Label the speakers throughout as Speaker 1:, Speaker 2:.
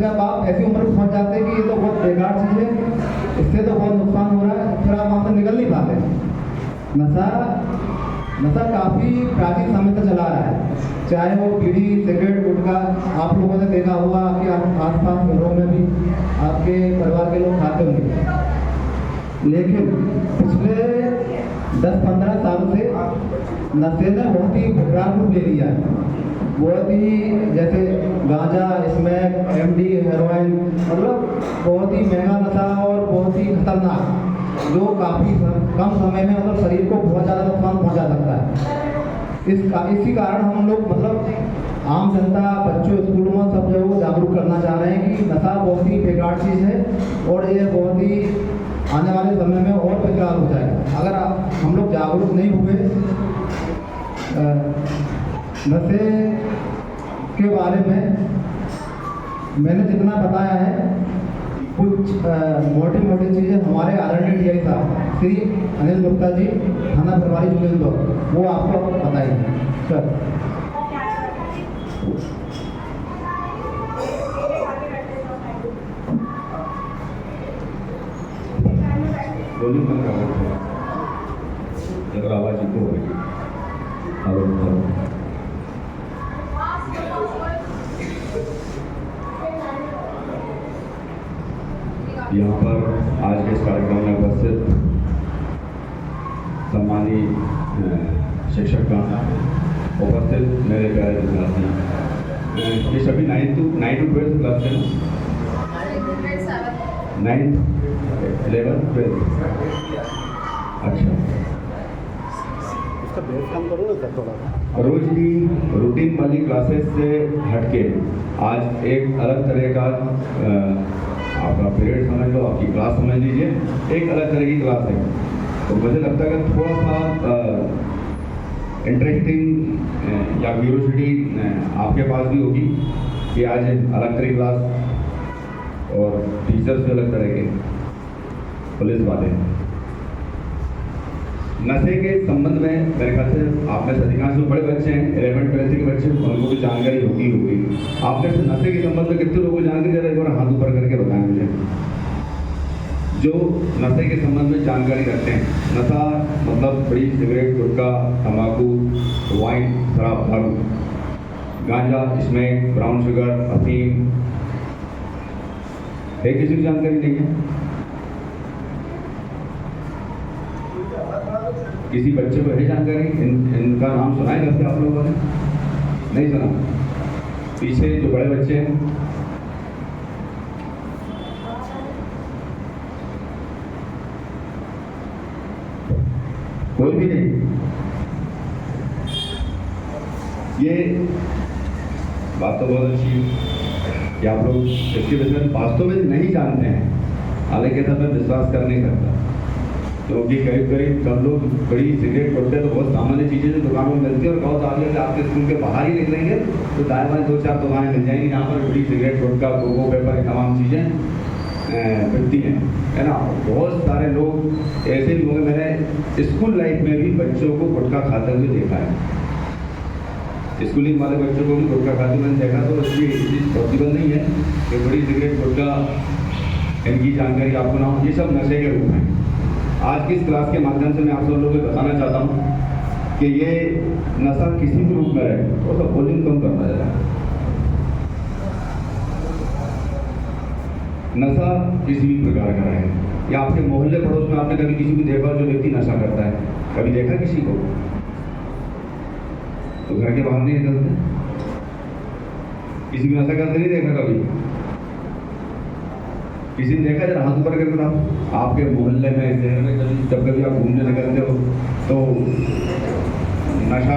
Speaker 1: जब आप ऐसी उम्र में पहुंच जाते हैं कि ये तो बहुत बेकार चीज़ है, इससे तो बहुत नुकसान हो रहा है, फिर आप वहाँ से निकल नहीं पाते। नशा काफ़ी प्राचीन समय से चला रहा है, चाहे वो बीड़ी सिगरेट गुटखा। आप लोगों ने देखा होगा कि आप आसपास घरों में भी आपके परिवार के लोग खाते होंगे, लेकिन पिछले 10-15 साल से नशे ने बहुत ही विकराल रूप ले लिया है। बहुत ही जैसे गांजा, स्मैक, एमडी, हेरोइन, मतलब बहुत ही महंगा नशा और बहुत ही खतरनाक, जो काफ़ी कम समय में मतलब शरीर को बहुत ज़्यादा नुकसान पहुंचा सकता है। इसी कारण हम लोग मतलब आम जनता, बच्चों, स्कूलों में सब जगह जागरूक करना चाह रहे हैं कि नशा बहुत ही बेकार चीज़ है और ये बहुत ही आने वाले समय में और बेकार हो जाएगा अगर हम लोग जागरूक नहीं हुए। नशे के बारे में मैंने जितना बताया है, कुछ मोटी मोटी चीज़ें हमारे आदरणीय DI साहब श्री अनिल गुप्ता जी, थाना प्रभारी जुगेंद्र, वो आपको बताएंगे। सर
Speaker 2: वॉल्यूम बंद कर सकते हैं अगर आवाज़ इको होगी। यहाँ पर आज के इस कार्यक्रम में उपस्थित सम्मानीय शिक्षकगण, उपस्थित मेरे प्यारे विद्यार्थी, ये सभी 9 to 12 क्लास है ना? 9, 11, 12। अच्छा,
Speaker 1: कम करो ना सर थोड़ा।
Speaker 2: रोज की रूटीन वाली क्लासेस से हटके आज एक अलग तरह का आपका पीरियड समझ लो, आपकी क्लास समझ लीजिए, एक अलग तरह की क्लास है। तो मुझे लगता है कि थोड़ा सा इंटरेस्टिंग या क्यूरियोसिटी आपके पास भी होगी कि आज अलग तरह की क्लास और टीचर्स भी अलग तरह के, पुलिस वाले। नशे के संबंध में मेरे ख्याल से आप में से अधिकांश जो बड़े बच्चे हैं, 11th-12th के बच्चे, उनको भी जानकारी होगी। आप में से नशे के संबंध में कितने लोगों को जानकारी दे रहे हैं? एक बार हाथ ऊपर करके बताएं मुझे, जो नशे के संबंध में जानकारी रखते हैं। नशा मतलब बीड़ी, सिगरेट, गुटखा, तंबाकू, वाइन, शराब, दारू, गांजा, स्मैक, ब्राउन शुगर, अफीम, है किसी की जानकारी नहीं है? किसी बच्चे को है जानकारी? इनका नाम सुना है करते आप लोगों ने? नहीं सुना? पीछे जो बड़े बच्चे हैं, कोई भी नहीं? ये बात तो बहुत अच्छी है कि आप लोग इसके विषय में वास्तव में नहीं जानते हैं, हालांकि ऐसा मैं विश्वास कर नहीं सकता, क्योंकि करीब सब लोग बड़ी सिगरेट पड़ते हैं तो बहुत सामान्य चीज़ें जो दुकानों में मिलती है, और बहुत आगे से आपके स्कूल के बाहर ही निकलेंगे तो दाएं बाएं 2-4 दुकानें मिल जाएंगी जहाँ पर बड़ी सिगरेट, गुटखा, कोको, पेपर, तमाम चीज़ें मिलती हैं, है ना। बहुत सारे लोग ऐसे भी होंगे, मैंने स्कूल लाइफ में भी बच्चों को गुटखा खाते हुए देखा है। स्कूलिंग वाले बच्चों को भी गुटखा खाते हुए मैंने देखा, तो इसलिए ये चीज़ पॉसिबल नहीं है कि बड़ी सिगरेट, गुटखा, इनकी जानकारी आपको ना हो। ये सब नशे के रूप हैं। आज की इस क्लास के माध्यम से मैं आप सब लोगों को बताना चाहता हूँ कि ये नशा किसी भी रूप में रहे, तो सब वॉल्यूम कम करना चाहिए। नशा किसी भी प्रकार का रहे, या आपके मोहल्ले पड़ोस में आपने कभी किसी को देखा जो व्यक्ति नशा करता है? कभी देखा किसी को? तो घर के बाहर नहीं निकलते, किसी को नशा करते नहीं देखा कभी? किसी ने देखा? जरा हाथ ऊपर करके बताओ। आपके मोहल्ले में, शहर में जब कभी आप घूमने निकलते हो तो नशा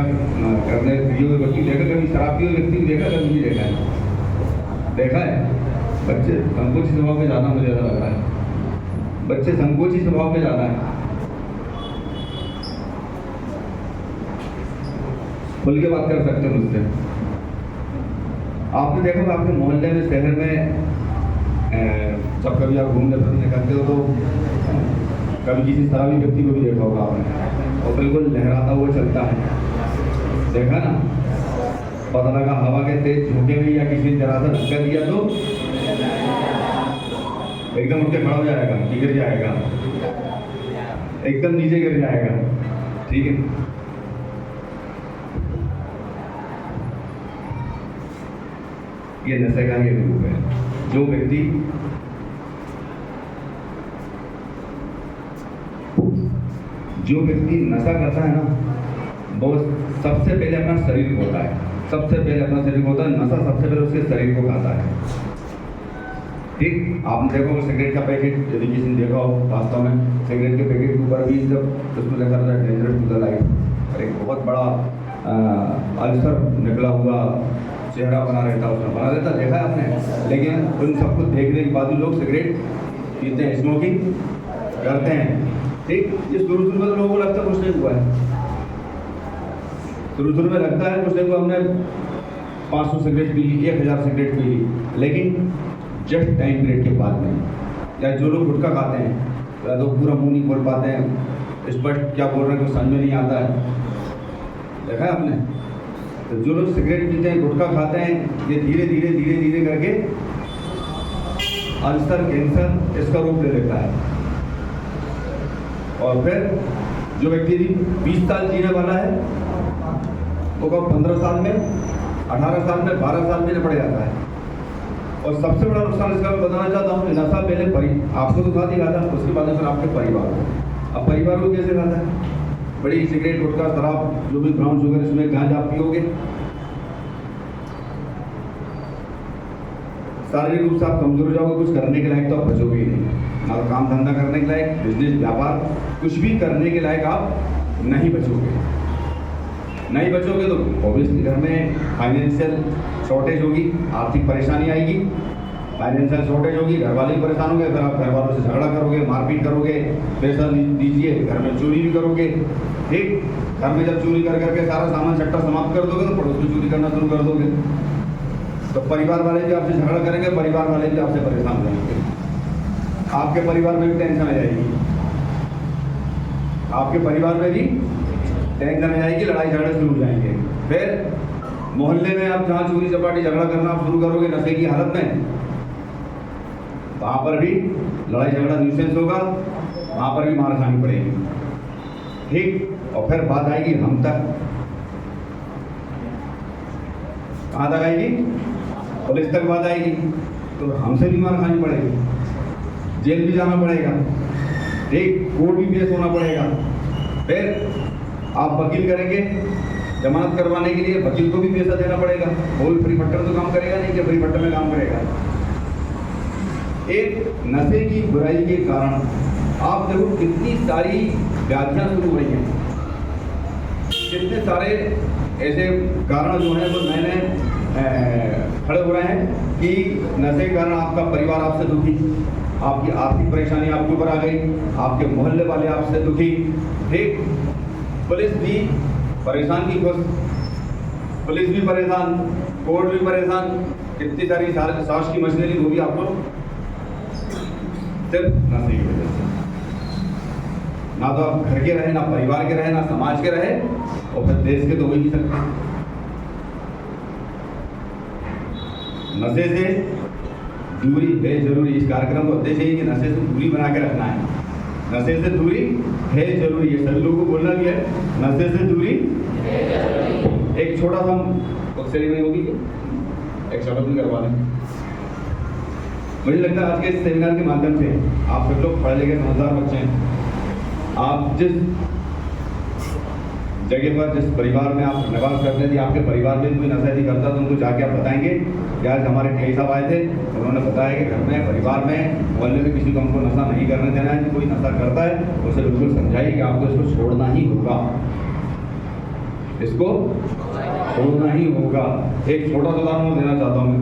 Speaker 2: करने पिए हुए व्यक्ति देखा कभी? शराब पिए हुए व्यक्ति को देखा कभी? नहीं देखा है? देखा है? बच्चे संकोची स्वभाव में ज़्यादा, मुझे ऐसा लग रहा है बच्चे संकोची स्वभाव में ज़्यादा है। खुल के बात कर सकते हो मुझसे। आपने देखा आपके मोहल्ले में, शहर में जब कभी आप घूमने फिरने निकलते हो तो कभी किसी शराबी व्यक्ति को भी देखा होगा आपने, और बिल्कुल लहराता हुआ चलता है, देखा ना? पता लगा हवा के तेज झोंके में या किसी ने जरा सा धक्का दिया तो एकदम उठ के खड़ा हो जाएगा कि गिर जाएगा, एकदम नीचे गिर जाएगा। ठीक है, ये नशे का ही रूप है। जो व्यक्ति नशा करता है ना, वो सबसे पहले अपना शरीर होता है, सबसे पहले अपना शरीर होता है। नशा सबसे पहले उसके शरीर को खाता है। ठीक, आपने देखो सिगरेट का पैकेट, यदि किसी ने देखा हो, वास्तव में सिगरेट के पैकेट के ऊपर भी जब उसमें लिखा था डेंजरस टू द लाइफ, और एक बहुत बड़ा अल्सर निकला हुआ चेहरा बना रहता, उसमें बना रहता, देखा है आपने। लेकिन उन सबको देखने के बाद लोग सिगरेट पीते हैं, स्मोकिंग करते हैं। ठीक, ये शुरू में तो लोगों को लगता है कुछ नहीं हुआ है, शुरू में लगता है कुछ नहीं हुआ, हमने 500 सिगरेट पी ली, 1000 सिगरेट पी ली, लेकिन जस्ट टाइम पीरियड के बाद में, या जो लोग गुटखा खाते हैं या तो पूरा मुंह नहीं खोल पाते हैं, स्पष्ट क्या बोल रहे हैं कुछ समझ में नहीं आता है, देखा है आपने। तो जो लोग सिगरेट पीते हैं, गुटखा खाते हैं, ये धीरे धीरे धीरे धीरे करके अल्सर, कैंसर इसका रूप ले लेता है। और फिर जो व्यक्ति 20 साल जीने वाला है, वो कब 15 साल में, 18 साल में, 12 साल में पड़ जाता है। और सबसे बड़ा नुकसान इसका मैं बताना चाहता हूँ कि नशा पहले आपको तो खाती खाता, उसके बाद फिर आपके परिवार को। अब परिवार को कैसे खाता है? बड़ी सिगरेट, गुटखा, शराब, जो भी ब्राउन शुगर, इसमें गांजा आप पियोगे, शारीरिक रूप से आप कमजोर हो जाओगे, कुछ करने के लायक तो आप बचोगे ही नहीं, ना तो काम धंधा करने के लायक, बिजनेस, व्यापार, कुछ भी करने के लायक आप नहीं बचोगे। नहीं बचोगे तो ऑब्वियसली घर में फाइनेंशियल शॉर्टेज होगी, आर्थिक परेशानी आएगी, फाइनेंशियल शॉर्टेज होगी, घर वाले भी परेशान होंगे, फिर आप घर वालों से झगड़ा करोगे, मारपीट करोगे, पैसा दीजिए, घर में चोरी भी करोगे। ठीक, घर में जब चोरी कर करके सारा सामान सट्टा समाप्त कर दोगे तो पड़ोस में चोरी करना शुरू कर दोगे, तो परिवार वाले भी आपसे झगड़ा करेंगे, परिवार वाले भी आपसे परेशान रहेंगे, आपके परिवार में भी टेंशन आ जाएगी, आपके परिवार में भी टेंशन आ जाएगी, लड़ाई झगड़े शुरू हो जाएंगे। फिर मोहल्ले में आप जहाँ चोरी चपाटी झगड़ा करना आप शुरू करोगे नशे की हालत में, वहाँ पर भी लड़ाई झगड़ा न्यूसेंस होगा, वहाँ पर भी मार खानी पड़ेगी। ठीक, और फिर बात आएगी हम तक, कहाँ तक आएगी? पुलिस तक बात आएगी, तो हमसे भी मार खानी पड़ेगी, जेल भी जाना पड़ेगा, ठीक, कोर्ट भी पेश होना पड़ेगा। फिर आप वकील करेंगे, जमानत करवाने के लिए वकील को भी पैसा देना पड़ेगा, वो फ्री फट्टर तो काम करेगा नहीं कि फ्री फट्टर में काम करेगा। एक नशे की बुराई के कारण आप देखो कितनी सारी व्याधियां शुरू हो रही हैं, कितने सारे ऐसे कारण जो हैं वो नए नए खड़े हो रहे हैं कि नशे के कारण आपका परिवार आपसे दुखी, आपकी आर्थिक परेशानी आपके ऊपर आ गई, आपके मोहल्ले वाले आपसे दुखी। ठीक, पुलिस भी परेशान की खुश, पुलिस भी परेशान, कोर्ट भी परेशान, कितनी सारी सास की मशीनरी वो भी आप लोग सिर्फ नशे की वजह से। ना तो आप घर के रहे, ना परिवार के रहे, ना समाज के रहे, और फिर देश के तो हो ही नहीं सकते। नशे से दूरी है जरूरी, इस कार्यक्रम का उद्देश्य है कि नशे से दूरी बना के रखना है। नशे से दूरी है जरूरी है, सभी लोगों को बोलना भी है, नशे से दूरी। एक छोटा सा सेरेमनी होगी, एक सेरेमनी करवा दें। मुझे लगता है आज के इस सेमिनार के माध्यम से आप सब लोग पढ़े लिखे समझदार बच्चे हैं। आप जिस जगह पर, जिस परिवार में आप निवास करते थे, आपके परिवार में कोई नशा यदि करता तो उनको जाके आप बताएंगे कि आज हमारे कई साहब आए थे, उन्होंने बताया कि घर में, परिवार में, मोहल्ले में किसी को हमको नशा नहीं करने देना है। कोई नशा करता है उसे बिल्कुल समझाइए कि आपको इसको छोड़ना ही होगा, इसको छोड़ना ही होगा। एक छोटा सा उदाहरण देना चाहता हूँ मैं।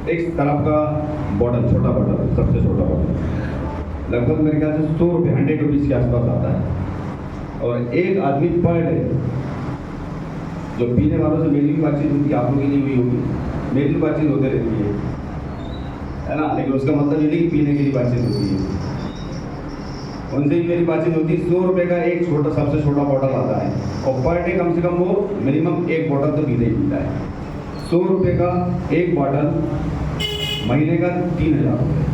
Speaker 2: एक शराब का बॉटल, छोटा बॉटल, सबसे छोटा बॉटल लगभग मेरे ख्याल से 100 रुपये, 100 रुपीज़ के आसपास आता है। और एक आदमी पर डे, जो पीने वालों से मेरी भी बातचीत होती है, आप लोगों की नहीं हुई होगी, मेरी भी बातचीत होती रहती है ना, लेकिन उसका मतलब ये नहीं कि पीने की बातचीत होती है, उनसे भी मेरी बातचीत होती है। 100 रुपये का एक छोटा, सबसे छोटा बॉटल आता है, और पर डे कम से कम वो मिनिमम एक बॉटल तो पीते ही पीता है। 100 रुपये का एक बॉटल महीने का 3,000 रुपये,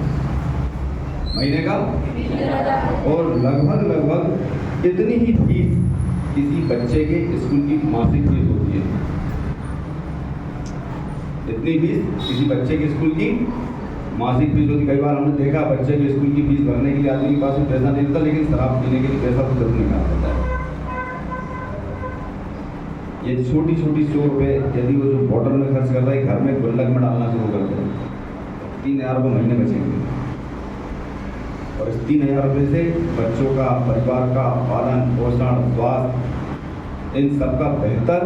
Speaker 2: महीने का, और लगभग इतनी ही फीस किसी बच्चे के स्कूल की मासिक फीस होती है। इतनी फीस किसी बच्चे के स्कूल की मासिक फीस होती। कई बार हमने देखा बच्चे के स्कूल की फीस भरने के लिए आदमी के पास में पैसा नहीं होता, लेकिन शराब पीने के लिए पैसा तो जरूर निकाल देता है। ये छोटी छोटी 100 रुपये यदि वो जो बॉटल में खर्च कर रहा है, घर में गुल्लक में डालना शुरू कर दे, 3,000 रुपये महीने बचेंगे। और इस 3,000 रुपये से बच्चों का, परिवार का पालन पोषण, स्वास्थ्य, इन सब का बेहतर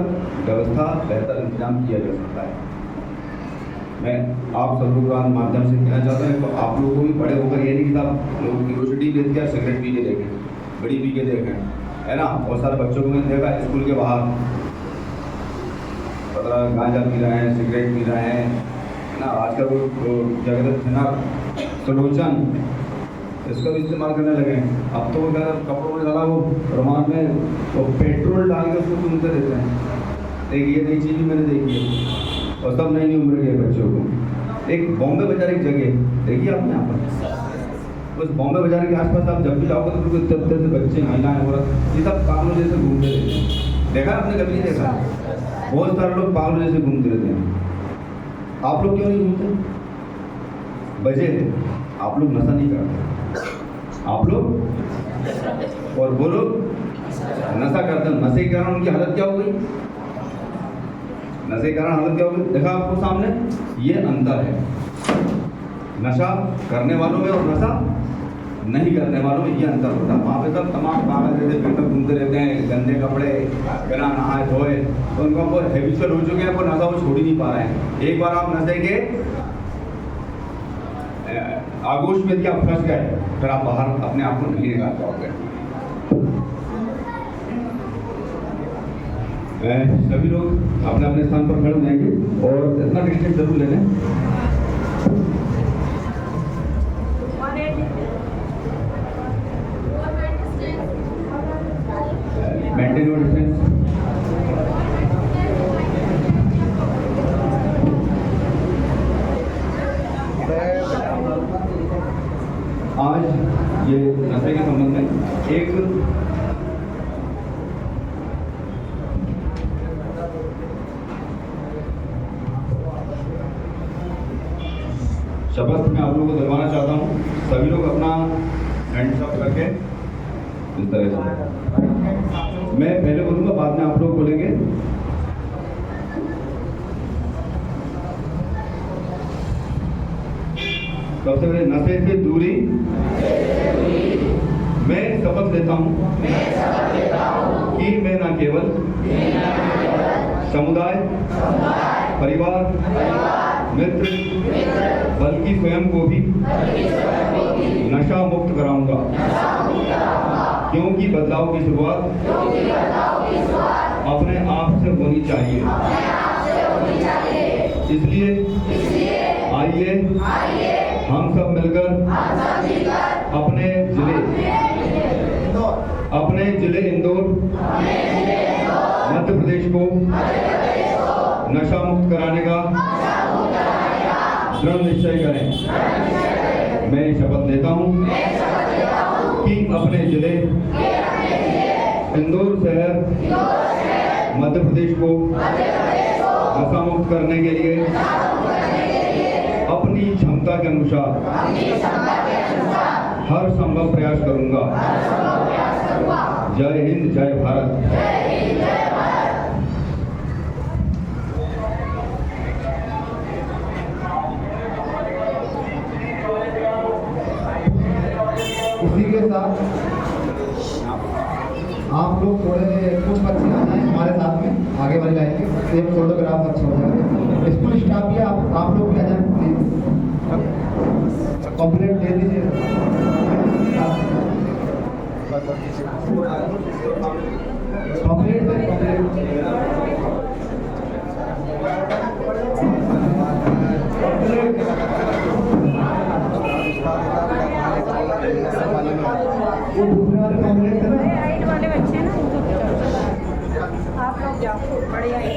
Speaker 2: व्यवस्था, बेहतर इंतजाम किया जा सकता है। मैं आप सब लोगों के माध्यम से कहना चाहता हूँ, तो आप लोगों को भी बड़े होकर ये नहीं कि आप लोग यूनिवर्सिटी लेते हैं सिगरेट पी के देखें, बड़ी पी के देखें, है ना। बहुत सारे बच्चों को मैंने देखा स्कूल के बाहर गांजा पी रहे हैं, सिगरेट पी रहे हैं, है ना। आजकल वो जगह ना सलोचन, इसका भी इस्तेमाल करने लगे। अब तो क्या कपड़ों में डाला वो रुमाल में वो पेट्रोल डाल के उसको घूमते रहते हैं। एक ये नई चीज़ भी मैंने देखी है, और सब नई उम्र के बच्चों को। एक बॉम्बे बाजार एक जगह देखिए आपने यहाँ पर, उस बॉम्बे बाजार के आसपास आप जब भी जाओगे तो बिल्कुल इतने से बच्चे, महिलाएं, औरत, ये सब पागलों जैसे घूमते रहते हैं। देखा आपने कभी नहीं देखा? बहुत सारे लोग पागलों जैसे घूमते रहते हैं। आप लोग क्यों नहीं घूमते? वजह है आप लोग नशा नहीं करते, आप लोग और वो लोग नशा करते हैं। नशे के कारण उनकी हालत क्या हो गई? नशे के कारण हालत क्या हो गई? देखा आपको सामने, ये अंतर है नशा करने वालों में और नशा नहीं करने वालों में, ये अंतर होता है। वहाँ पे सब तमाम पागल जैसे पेपर घूमते रहते हैं, गंदे कपड़े, बिना नहाए धोए, तो उनका वो हैबिचुअल हो चुके हैं, वो नशा वो छोड़ ही नहीं पा रहे हैं। एक बार आप नशे के आगोश में क्या फंस गए, फिर आप बाहर अपने आप को नहीं निकाल पाओगे। सभी लोग अपने अपने स्थान पर खड़े हो जाएंगे और इतना डिस्टेंस जरूर ले लें। Maintain your distance. आज ये नशे के संबंध में एक शपथ मैं आप लोगों को दिलवाना चाहता हूँ। सभी लोग अपना हैंड्स अप करके इस तरह से, मैं पहले बोलूँगा, बाद में आप लोग बोलेंगे। सबसे पहले नशे से दूरी। मैं शपथ लेता हूँ कि मैं न केवल समुदाय, परिवार, मित्र, बल्कि स्वयं को भी नशा मुक्त कराऊंगा, क्योंकि बदलाव की शुरुआत अपने आप से होनी चाहिए। इसलिए आइए हम सब मिलकर अपने जिले इंदौर, मध्य प्रदेश को नशा मुक्त कराने का दृढ़ निश्चय करें। मैं शपथ लेता हूँ कि अपने जिले इंदौर शहर, मध्य प्रदेश को नशा मुक्त करने के लिए अपनी क्षमता के अनुसार हर संभव प्रयास करूंगा। जय हिंद, जय भारत।
Speaker 1: इसी के साथ आप लोग थोड़े कुछ बच्चे आ जाए हमारे साथ में आगे वाली लाइन के, एक फोटोग्राफ अच्छा हो जाएगा। स्कूल स्टाफ भी आप लोग भी आ जाए प्लीज, कंप्लेंट दे दीजिए। वो दूसरे वाले कंप्लेंट है ना,
Speaker 3: हाइट वाले बच्चे हैं ना, आप लोग जाओ, बढ़िया है।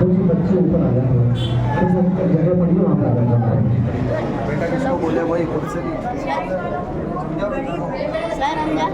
Speaker 1: कुछ बच्चे ऊपर आ जाएंगे, कुछ जगह पड़ी है वहाँ पर आ जाएंगे।
Speaker 4: बेटा किसको बोले वही खुद से
Speaker 3: सर अंदर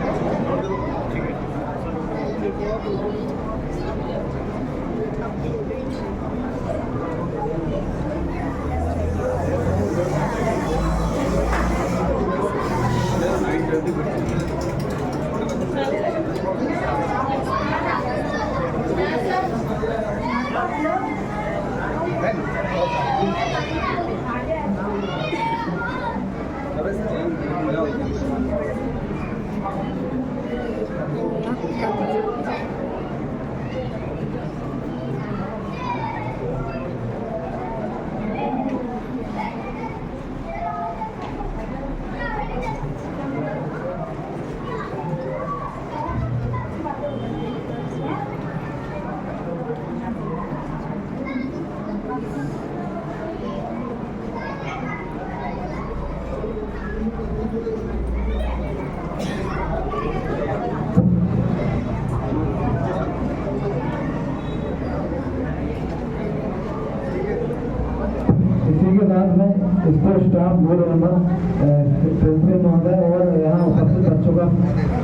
Speaker 1: इसी के साथ में sports staff board member principal महोदय और यहाँ उपस्थित बच्चों का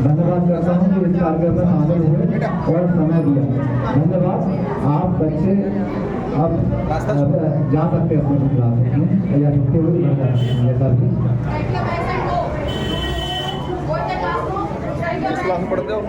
Speaker 1: धन्यवाद करता हूँ कि इस कार्यक्रम में शामिल हुए और समय दिया। धन्यवाद। आप बच्चे अब जा सकते हैं अपने क्लास में या छुट्टी हुई सर की।
Speaker 4: किस क्लास में पढ़ते हो?